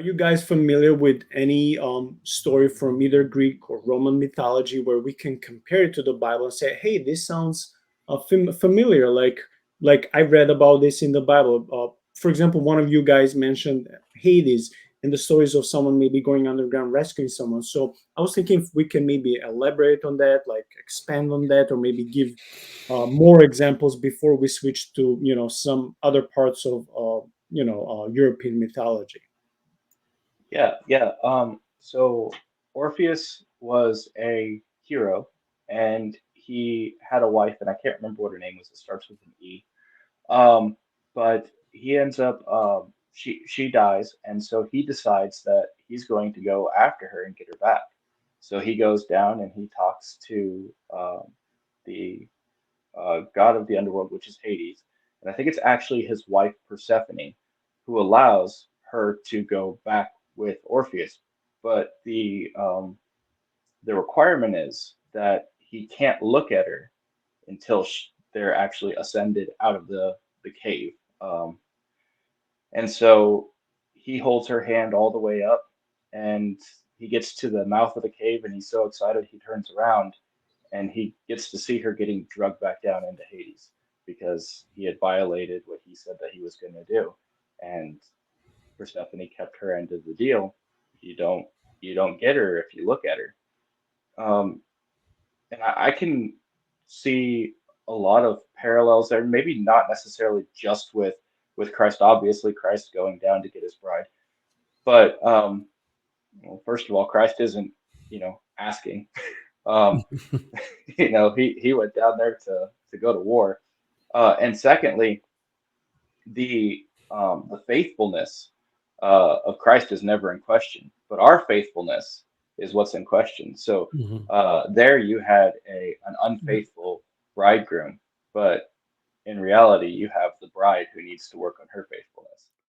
Are you guys familiar with any story from either Greek or Roman mythology where we can compare it to the Bible and say, "Hey, this sounds familiar"? Like I read about this in the Bible. For example, one of you guys mentioned Hades and the stories of someone maybe going underground rescuing someone. So I was thinking if we can maybe elaborate on that, like expand on that, or maybe give more examples before we switch to some other parts of European mythology. Yeah, yeah. So Orpheus was a hero, and he had a wife, and I can't remember what her name was. It starts with an E. Um, but he ends up, she dies, and so he decides that he's going to go after her and get her back. So he goes down and he talks to the god of the underworld, which is Hades, and I think it's actually his wife Persephone who allows her to go back with Orpheus. But the requirement is that he can't look at her until they're actually ascended out of the cave. And so he holds her hand all the way up, and he gets to the mouth of the cave, and he's so excited he turns around, and he gets to see her getting drugged back down into Hades because he had violated what he said that he was going to do. And Persephone kept her end of the deal. You don't you don't get her if you look at her. Um, and I can see a lot of parallels there. Maybe not necessarily just with Christ. Obviously, Christ going down to get his bride, but well, first of all, Christ isn't asking. Um, he went down there to go to war. And secondly, the faithfulness of Christ is never in question, but our faithfulness is what's in question. So Mhm. there you had an unfaithful bridegroom, but in reality, you have the bride who needs to work on her